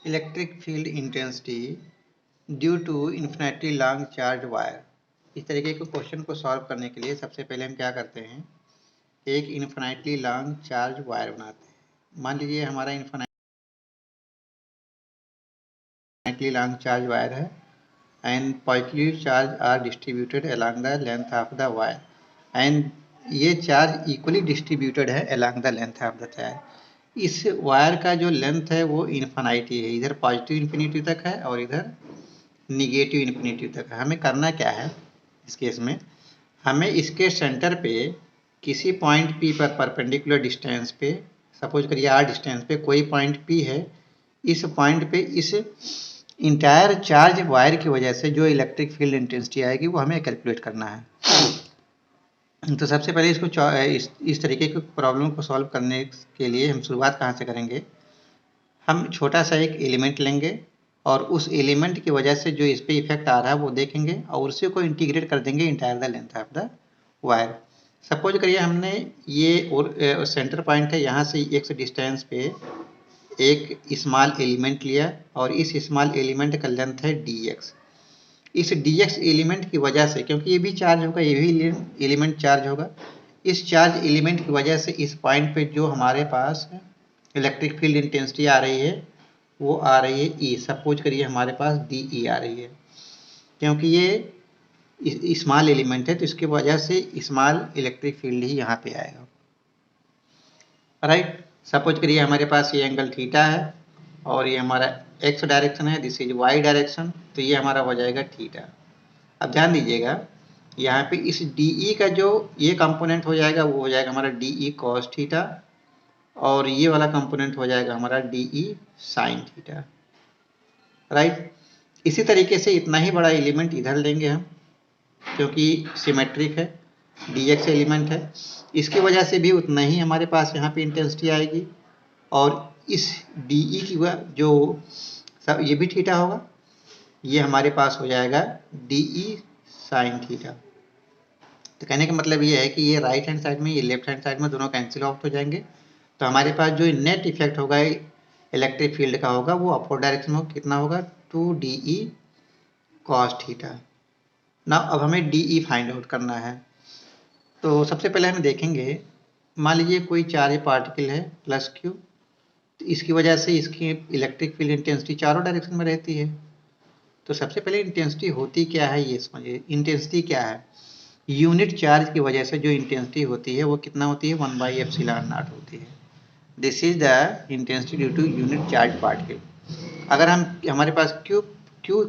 Electric field intensity due to infinitely long charge wire. इस तरीके के क्वेश्चन को सॉल्व करने के लिए सबसे पहले हम क्या करते हैं, एक इन्फिनिटली लॉन्ग चार्ज वायर बनाते हैं। मान लीजिए हमारा इन्फिनिटली लॉन्ग चार्ज वायर है and positive charge are distributed along the length of the wire and ये चार्ज इक्वली डिस्ट्रीब्यूटेड है along the length of the wire. इस वायर का जो लेंथ है वो इन्फिनिटी है, इधर पॉजिटिव इन्फिनिटी तक है और इधर निगेटिव इन्फिनिटी तक है। हमें करना क्या है इस केस में, हमें इसके सेंटर पे किसी पॉइंट P पर परपेंडिकुलर डिस्टेंस पे, सपोज करिए r डिस्टेंस पे कोई पॉइंट P है, इस पॉइंट पे इस इंटायर चार्ज वायर की वजह से जो इलेक्ट्रिक फील्ड इंटेंसिटी आएगी वो हमें कैलकुलेट करना है। तो सबसे पहले इसको इस तरीके की प्रॉब्लम को सॉल्व करने के लिए हम शुरुआत कहाँ से करेंगे, हम छोटा सा एक एलिमेंट लेंगे और उस एलिमेंट की वजह से जो इस पर इफेक्ट आ रहा है वो देखेंगे और उसी को इंटीग्रेट कर देंगे entire the length of the wire. Suppose करिए हमने ये और सेंटर पॉइंट है, यहाँ से x डिस्टेंस पे एक स्मॉल एलिमेंट लिया और इस स्मॉल एलिमेंट का लेंथ है dx। इस dx एलिमेंट की वजह से, क्योंकि ये भी चार्ज होगा, ये भी एलिमेंट चार्ज होगा, इस चार्ज एलिमेंट की वजह से इस पॉइंट पे जो हमारे पास इलेक्ट्रिक फील्ड इंटेंसिटी आ रही है वो आ रही है E। सपोज करिए हमारे पास DE आ रही है, क्योंकि ये स्मॉल एलिमेंट है तो इसकी वजह से स्मॉल इलेक्ट्रिक फील्ड ही यहाँ पे आएगा, राइट। सपोज करिए हमारे पास ये एंगल थीटा है और ये हमारा x डायरेक्शन है, दिस इज y डायरेक्शन, तो ये हमारा हो जाएगा थीटा। अब ध्यान दीजिएगा यहाँ पे इस DE का जो ये कंपोनेंट हो जाएगा वो हो जाएगा हमारा DE cos थीटा और ये वाला कंपोनेंट हो जाएगा हमारा DE sin थीटा, राइट। इसी तरीके से इतना ही बड़ा एलिमेंट इधर लेंगे हम, क्योंकि सिमेट्रिक है, dx एलिमेंट है, इसकी वजह से भी उतना ही हमारे पास यहाँ पे इंटेंसिटी आएगी और इस DE की जो सब ये भी थीटा होगा, ये हमारे पास हो जाएगा DE sin थीटा। तो कहने का मतलब ये है कि ये राइट हैंड साइड में, ये लेफ्ट हैंड साइड में दोनों कैंसिल आउट हो जाएंगे, तो हमारे पास जो नेट इफेक्ट होगा इलेक्ट्रिक फील्ड का होगा वो अपवर्ड डायरेक्शन में कितना होगा, 2DE cos थीटा। ना अब हमें DE फाइंड आउट करना है। तो सबसे पहले हम देखेंगे, मान लीजिए कोई चार्ज पार्टिकल है प्लस Q, तो इसकी वजह से इसकी इलेक्ट्रिक फील्ड इंटेंसिटी चारों डायरेक्शन में रहती है। तो सबसे पहले इंटेंसिटी होती क्या है ये समझिए। इंटेंसिटी क्या है, यूनिट चार्ज की वजह से जो इंटेंसिटी होती है वो कितना होती है, 1/ε0 होती है। This is the intensity due to unit charge particle. अगर हम हमारे पास क्यू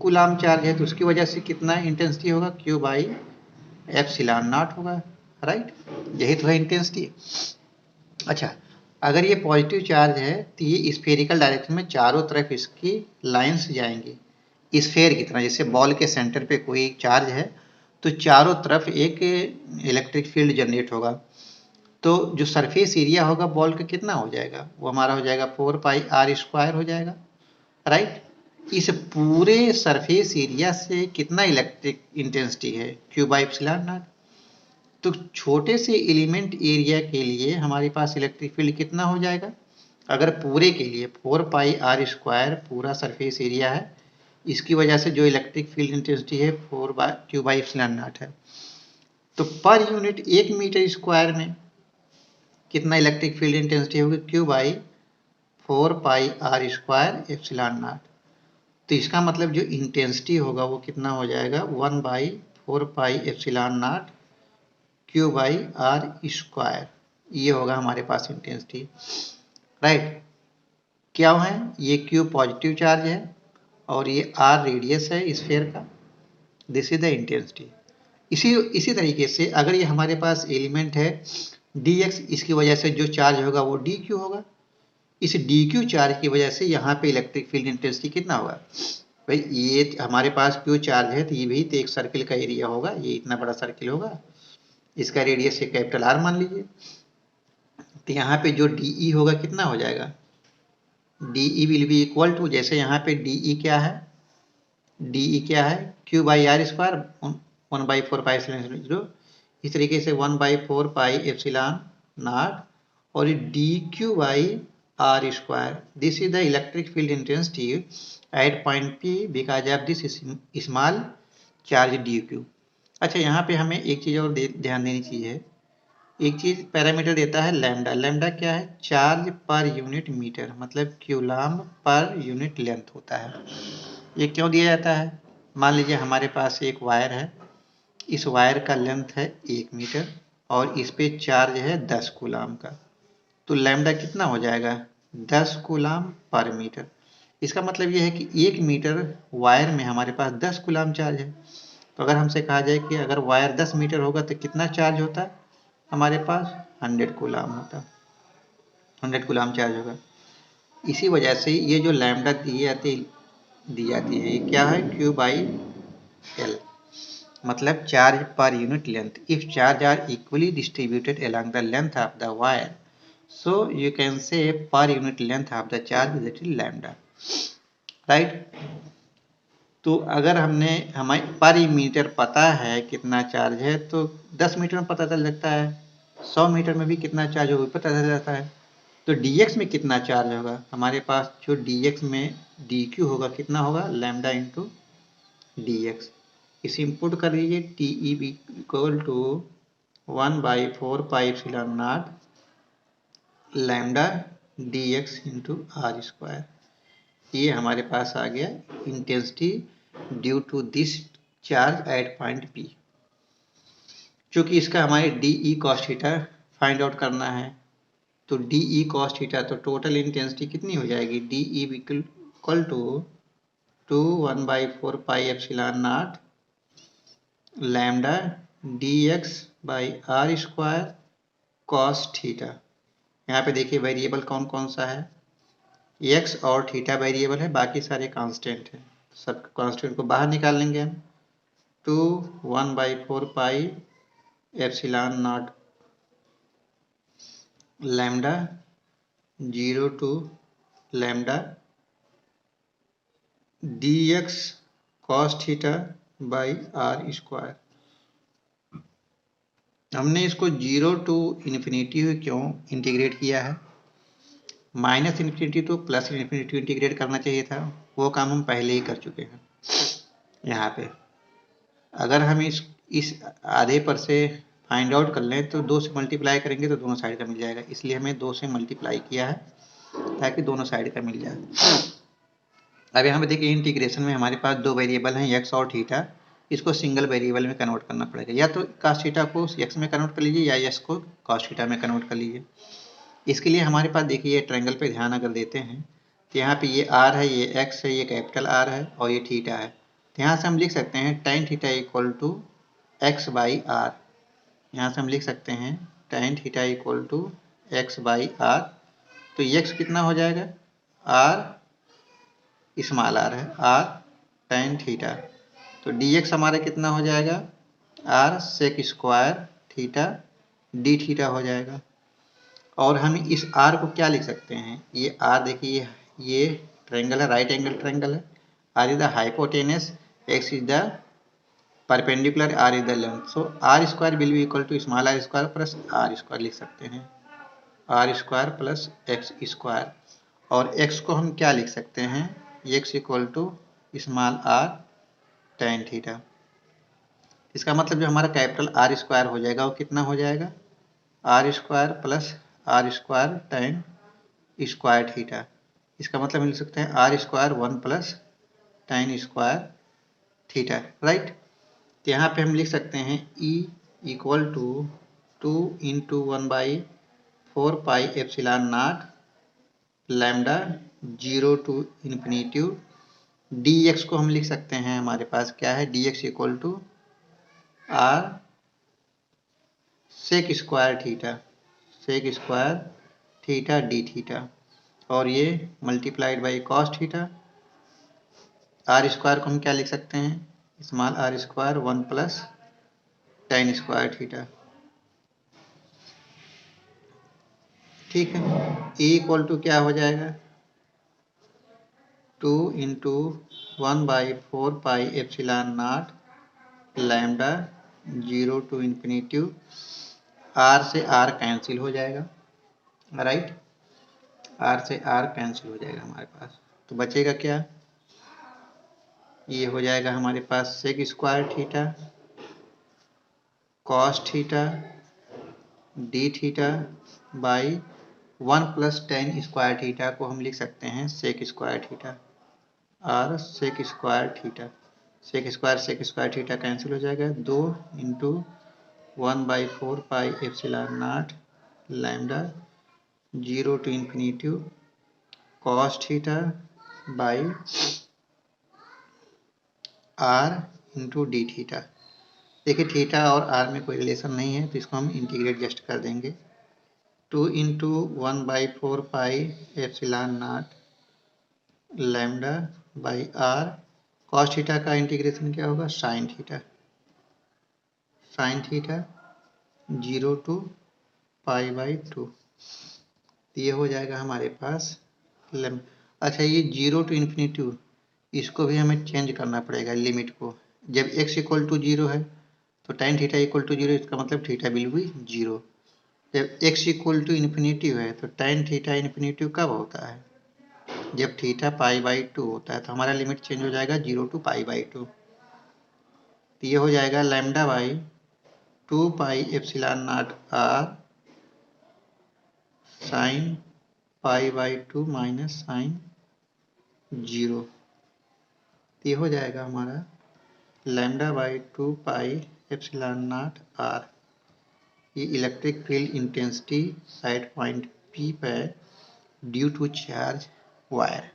कूलाम चार्ज है तो उसकी वजह से कितना इंटेंसिटी होगा, Q/ε0 होगा, राइट। यही तो है इंटेंसिटी। अच्छा, अगर ये पॉजिटिव चार्ज है तो ये स्फेरिकल डायरेक्शन में चारों तरफ इसकी लाइंस जाएंगी स्फेयर की तरह। जैसे बॉल के सेंटर पे कोई चार्ज है तो चारों तरफ एक इलेक्ट्रिक फील्ड जनरेट होगा, तो जो सरफेस एरिया होगा बॉल का कितना हो जाएगा, वो हमारा हो जाएगा 4πr² हो जाएगा, राइट। इस पूरे सरफेस एरिया से कितना इलेक्ट्रिक इंटेंसिटी है, Q/ε0। तो छोटे से एलिमेंट एरिया के लिए हमारे पास इलेक्ट्रिक फील्ड कितना हो जाएगा, अगर पूरे के लिए 4πr² पूरा सरफेस एरिया है, इसकी वजह से जो इलेक्ट्रिक फील्ड इंटेंसिटी है Q/ε0 है। तो पर यूनिट 1 मीटर स्क्वायर में कितना इलेक्ट्रिक फील्ड इंटेंसिटी होगी, Q/4πr²ε0। तो इसका मतलब जो इंटेंसिटी होगा वो कितना हो जाएगा, 1/4πε0 Q/r²। ये होगा हमारे पास इंटेंसिटी, राइट। क्या है, ये Q पॉजिटिव चार्ज है और ये R रेडियस है स्फीयर का, दिस इज द इंटेंसिटी। इसी तरीके से अगर ये हमारे पास एलिमेंट है dx, इसकी वजह से जो चार्ज होगा वो dq होगा। इस dq चार्ज की वजह से यहाँ पे इलेक्ट्रिक फील्ड इंटेंसिटी कितना होगा, भाई ये हमारे पास q चार्ज है तो ये भी तो एक सर्किल का एरिया होगा, ये इतना बड़ा सर्किल होगा, इसका रेडियस है कैपिटल R मान लीजिए। तो यहाँ पे जो DE होगा कितना हो जाएगा, DE will be equal to, जैसे यहाँ पे DE क्या है, Q/r², 1/4πε0, इस तरीके से 1/4πε0 और DQ/r r square. This is the electric field intensity at point P because of this small charge dq. अच्छा, यहाँ पे हमें एक चीज़ और ध्यान देनी चाहिए। एक चीज़ पैरामीटर देता है लैम्डा। लैम्डा क्या है? चार्ज पर यूनिट मीटर, मतलब क्यूलाम पर यूनिट लेंथ होता है। ये क्यों दिया जाता है? मान लीजिए हमारे पास एक वायर है, इस वायर का लेंथ है 1 मीटर और इस पे चार्ज है 10 कूलाम का, तो लैम्डा कितना हो जाएगा? 10 कूलाम पर मीटर। इसका मतलब ये है कि 1 मीटर वायर में हमारे पास 10 कूलाम चार्ज है। तो अगर हमसे कहा जाए कि अगर वायर 10 मीटर होगा तो कितना चार्ज होता है हमारे पास? 100 कूलाम होता, 100 कूलाम चार्ज होगा। इसी वजह से ये जो लैम्डा दी जाती है, ये क्या है? Q बाई एल, मतलब charge per unit length. If charge are equally distributed along the length of the wire, so you can say per unit length of the charge that is lambda, right? तो अगर हमें पर metre पता है कितना charge है, तो 10 metre में पता चल सकता है, 100 मीटर में भी कितना चार्ज होगा पता चल जाता है। तो dx में कितना चार्ज होगा हमारे पास? जो dx में dq होगा कितना होगा? Lambda into dx। इसे इंपुट कर लीजिए, T equal to 1/4πε0 lambda dx into R square. ये हमारे पास आ गया intensity due to this charge at point P। चूंकि इसका हमारे D E cos theta find out करना है, तो डी ई कॉस थीटा, तो टोटल इंटेंसिटी कितनी हो जाएगी? D E equal to 1/4πε0 lambda dx by R square cos theta. यहाँ पे देखिए वेरिएबल कौन कौन सा है? x और थीटा वेरिएबल है, बाकी सारे कांस्टेंट हैं। सब कांस्टेंट को बाहर निकाल लेंगे हम। 1/4πε0 lambda 0 to lambda dx cos theta by R square. हमने इसको 0 टू इन्फिनिटी क्यों इंटीग्रेट किया है? Minus infinity to plus infinity integrate करना चाहिए था, वो काम हम पहले ही कर चुके हैं। यहाँ पे अगर हम इस आधे पर से फाइंड आउट कर लें तो 2 से मल्टीप्लाई करेंगे तो दोनों साइड का मिल जाएगा, इसलिए हमें 2 से मल्टीप्लाई किया है ताकि दोनों साइड का मिल जाए। अब यहाँ पे देखिए इंटीग्रेशन में हमारे पास 2 वेरिएबल हैं x और थीटा। इसको सिंगल वेरिएबल में कन्वर्ट करना पड़ेगा, या तो cos थीटा को x में कन्वर्ट कर लीजिए या x को cos थीटा में कन्वर्ट कर लीजिए। इसके लिए हमारे पास देखिए ट्रायंगल पे ध्यान अगर देते हैं तो यहाँ पे ये r है, ये x है, ये कैपिटल R है और ये थीटा है। तो यहाँ से हम लिख सकते हैं tan theta equal to x by R. यहाँ से हम लिख सकते हैं tan theta equal to x by R. तो x कितना हो जाएगा? r स्मॉल r है, r tan थीटा। तो dx हमारा कितना हो जाएगा? r sec square theta D theta हो जाएगा। और हम इस r को क्या लिख सकते हैं? ये r देखिए, ये ट्रायंगल है, राइट एंगल ट्रायंगल है। r is the hypotenuse, x is the perpendicular, r is the length. So r square will be equal to small r square plus r square लिख सकते हैं, r square plus x square. और x को हम क्या लिख सकते हैं? x equal to small r tan theta. इसका मतलब जो हमारा कैपिटल R स्क्वायर हो जाएगा वो कितना हो जाएगा? R square plus R square tan square theta. इसका मतलब हम लिख सकते हैं R square 1 plus tan square theta, right. तो यहाँ पे हम लिख सकते हैं E equal to 2 into 1/4πε0 lambda 0 to infinity dx को हम लिख सकते हैं, हमारे पास क्या है? dx equal to r sec square theta D theta, और ये multiplied by cos theta. R square को हम क्या लिख सकते हैं? Small r square 1 plus tan square theta, ठीक है। E इक्वल टू क्या हो जाएगा? 2 into 1/4πε0 lambda 0 to infinity, r से r कैंसिल हो जाएगा, राइट। आर से आर कैंसिल हो जाएगा हमारे पास, तो बचेगा क्या, ये हो जाएगा हमारे पास sec square theta cos theta D theta by 1 + tan square theta को हम लिख सकते हैं सेक स्क्वायर थीटा और sec square theta. Sec square theta cancel हो जाएगा, 2 × 1/4 pi epsilon naught lambda 0 to infinity cos theta by R into D theta. देखिए theta और आर में कोई रिलेशन नहीं है तो इसको हम इंटीग्रेट जस्ट कर देंगे। 2 × 1/4 pi epsilon naught lambda by R, cos theta का इंटीग्रेशन क्या होगा, साइन थीटा 0 to π/2। ये हो जाएगा हमारे पास अच्छा ये 0 to इन्फिनिटी, इसको भी हमें चेंज करना पड़ेगा लिमिट को। जब x = 0 है तो tan थीटा = 0, इसका मतलब थीटा विल बी 0। जब x = इन्फिनिटी है तो tan थीटा इन्फिनिटी कब होता है, जब थीटा π/2 होता है, तो हमारा लिमिट चेंज हो जाएगा 0 to π/2। तो ये हो जाएगा lambda by 2 pi epsilon naught R sine π/2 minus sine 0। तो ये हो जाएगा हमारा lambda by 2 pi epsilon naught R. ये electric field intensity side point P पर ड्यू टू चार्ज वायर।